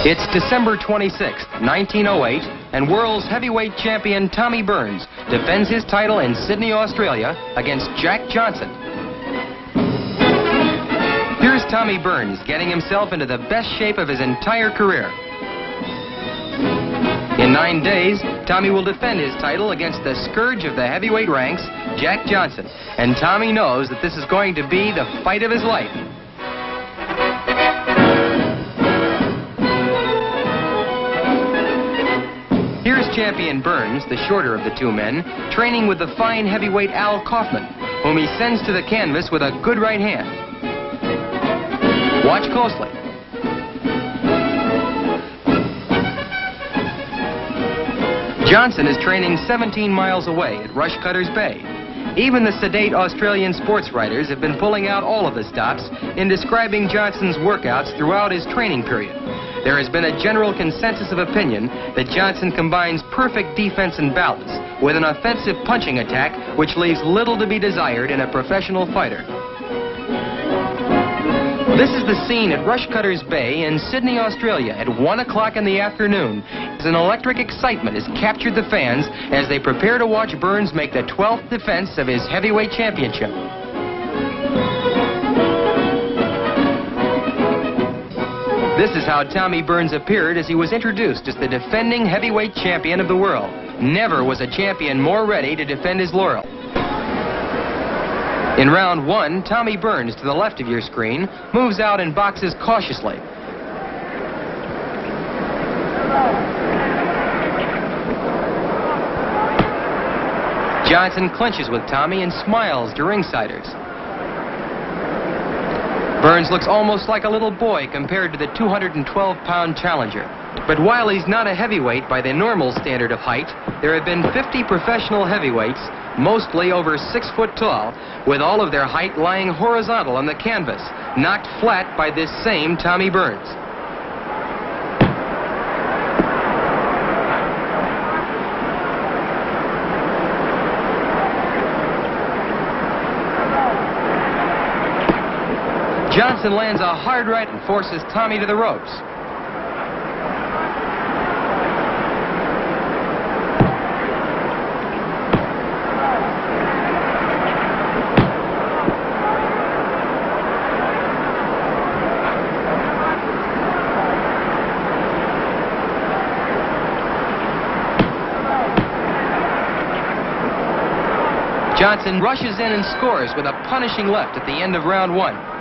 It's December 26, 1908, and world's heavyweight champion Tommy Burns defends his title in Sydney, Australia against Jack Johnson. Here's Tommy Burns getting himself into the best shape of his entire career. In 9 days, Tommy will defend his title against the scourge of the heavyweight ranks, Jack Johnson. And Tommy knows that this is going to be the fight of his life. Here's champion Burns, the shorter of the two men, training with the fine heavyweight Al Kaufman, whom he sends to the canvas with a good right hand. Watch closely. Johnson is training 17 miles away at Rushcutter's Bay. Even the sedate Australian sports writers have been pulling out all of the stops in describing Johnson's workouts throughout his training period. There has been a general consensus of opinion that Johnson combines perfect defense and balance with an offensive punching attack which leaves little to be desired in a professional fighter. This is the scene at Rushcutter's Bay in Sydney, Australia at 1 o'clock in the afternoon. An electric excitement has captured the fans as they prepare to watch Burns make the 12th defense of his heavyweight championship. This is how Tommy Burns appeared as he was introduced as the defending heavyweight champion of the world. Never was a champion more ready to defend his laurel. In round 1, Tommy Burns, to the left of your screen, moves out and boxes cautiously. Johnson clinches with Tommy and smiles to ringsiders. Burns looks almost like a little boy compared to the 212-pound challenger. But while he's not a heavyweight by the normal standard of height, there have been 50 professional heavyweights, mostly over 6 foot tall, with all of their height lying horizontal on the canvas, knocked flat by this same Tommy Burns. Johnson lands a hard right and forces Tommy to the ropes. Johnson rushes in and scores with a punishing left at the end of round 1.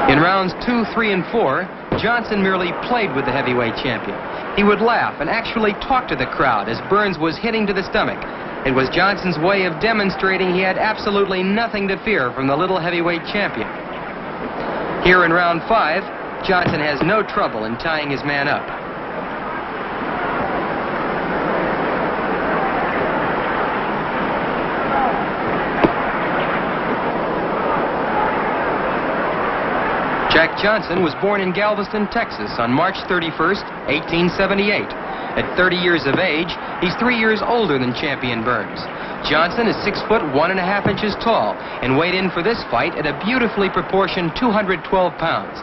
In rounds 2, 3, and 4, Johnson merely played with the heavyweight champion. He would laugh and actually talk to the crowd as Burns was hitting to the stomach. It was Johnson's way of demonstrating he had absolutely nothing to fear from the little heavyweight champion. Here in round 5, Johnson has no trouble in tying his man up. Jack Johnson was born in Galveston, Texas on March 31st, 1878. At 30 years of age, he's 3 years older than champion Burns. Johnson is 6 foot 1½ inches tall and weighed in for this fight at a beautifully proportioned 212 pounds.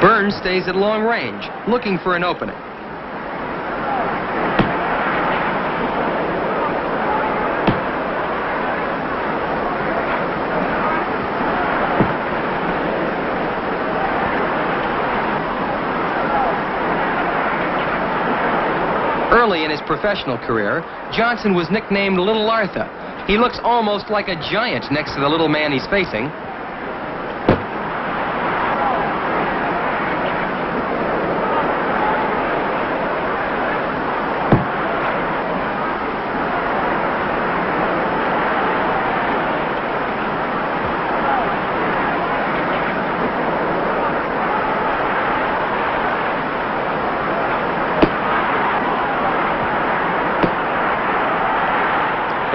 Burns stays at long range, looking for an opening. Early in his professional career, Johnson was nicknamed Little Arthur. He looks almost like a giant next to the little man he's facing.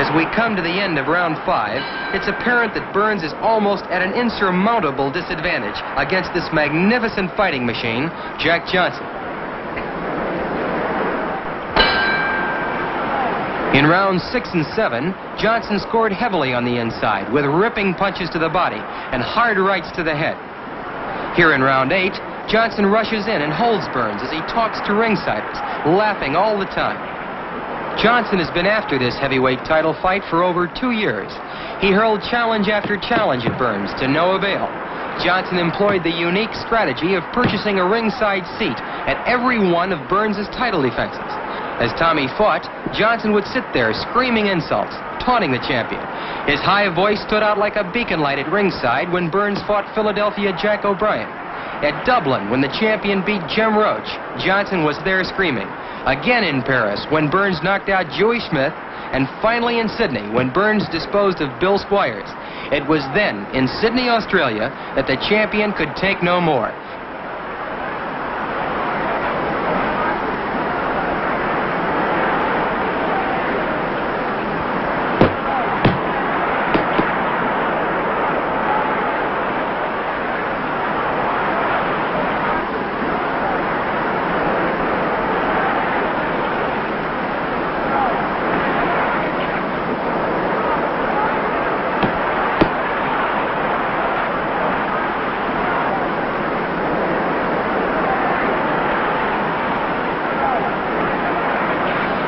As we come to the end of round 5, it's apparent that Burns is almost at an insurmountable disadvantage against this magnificent fighting machine, Jack Johnson. In rounds 6 and 7, Johnson scored heavily on the inside with ripping punches to the body and hard rights to the head. Here in round 8, Johnson rushes in and holds Burns as he talks to ringsiders, laughing all the time. Johnson has been after this heavyweight title fight for over 2 years. He hurled challenge after challenge at Burns to no avail. Johnson employed the unique strategy of purchasing a ringside seat at every one of Burns' title defenses. As Tommy fought, Johnson would sit there screaming insults, taunting the champion. His high voice stood out like a beacon light at ringside when Burns fought Philadelphia Jack O'Brien. At Dublin, when the champion beat Jim Roach, Johnson was there screaming. Again in Paris, when Burns knocked out Joey Smith, and finally in Sydney, when Burns disposed of Bill Squires. It was then, in Sydney, Australia, that the champion could take no more.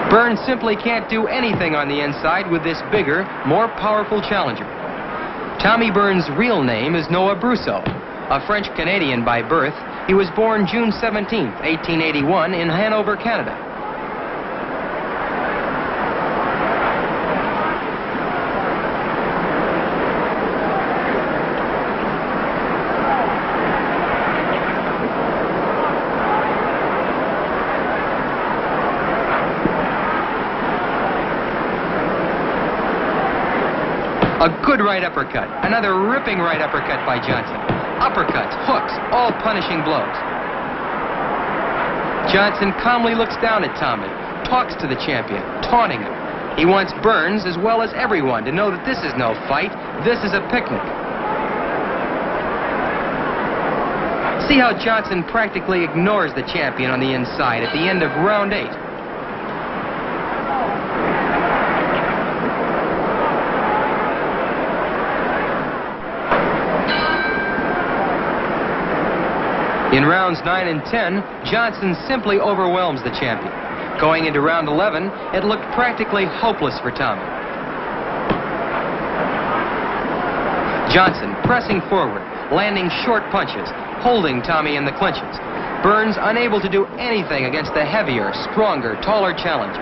Burns simply can't do anything on the inside with this bigger, more powerful challenger. Tommy Burns' real name is Noah Brousseau. A French-Canadian by birth, he was born June 17, 1881 in Hanover, Canada. A good right uppercut. Another ripping right uppercut by Johnson. Uppercuts, hooks, all punishing blows. Johnson calmly looks down at Tommy, talks to the champion, taunting him. He wants Burns, as well as everyone, to know that this is no fight, this is a picnic. See how Johnson practically ignores the champion on the inside at the end of round 8. In rounds 9 and 10, Johnson simply overwhelms the champion. Going into round 11, it looked practically hopeless for Tommy. Johnson pressing forward, landing short punches, holding Tommy in the clinches. Burns unable to do anything against the heavier, stronger, taller challenger.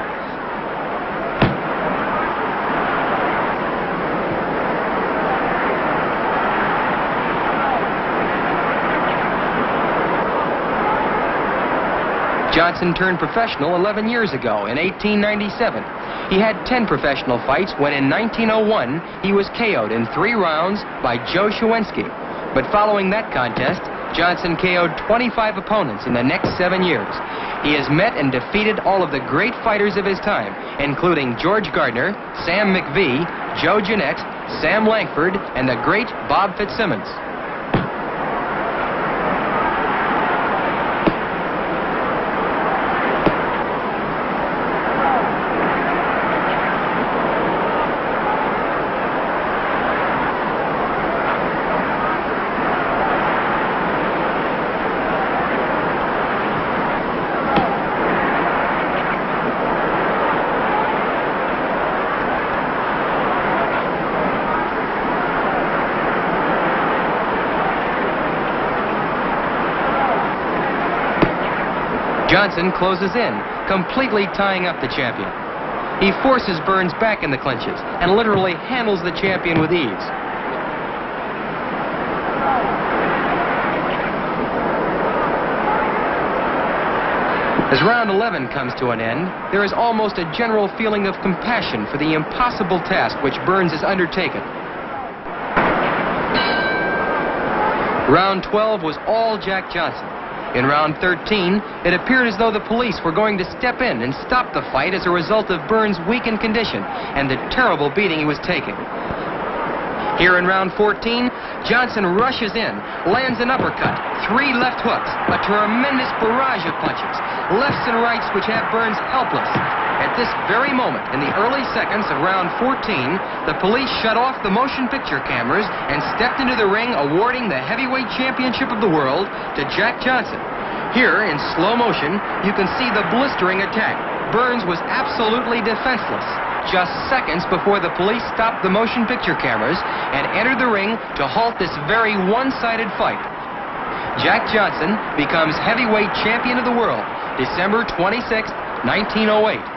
Johnson turned professional 11 years ago in 1897. He had 10 professional fights when in 1901 he was KO'd in 3 rounds by Joe Shawensky. But following that contest, Johnson KO'd 25 opponents in the next 7 years. He has met and defeated all of the great fighters of his time, including George Gardner, Sam McVie, Joe Jeanette, Sam Langford, and the great Bob Fitzsimmons. Johnson closes in, completely tying up the champion. He forces Burns back in the clinches and literally handles the champion with ease. As round 11 comes to an end, there is almost a general feeling of compassion for the impossible task which Burns has undertaken. Round 12 was all Jack Johnson. In round 13, it appeared as though the police were going to step in and stop the fight as a result of Burns' weakened condition and the terrible beating he was taking. Here in round 14, Johnson rushes in, lands an uppercut, 3 left hooks, a tremendous barrage of punches, lefts and rights which have Burns helpless. At this very moment, in the early seconds of round 14, the police shut off the motion picture cameras and stepped into the ring, awarding the heavyweight championship of the world to Jack Johnson. Here, in slow motion, you can see the blistering attack. Burns was absolutely defenseless, just seconds before the police stopped the motion picture cameras and entered the ring to halt this very one-sided fight. Jack Johnson becomes heavyweight champion of the world, December 26, 1908.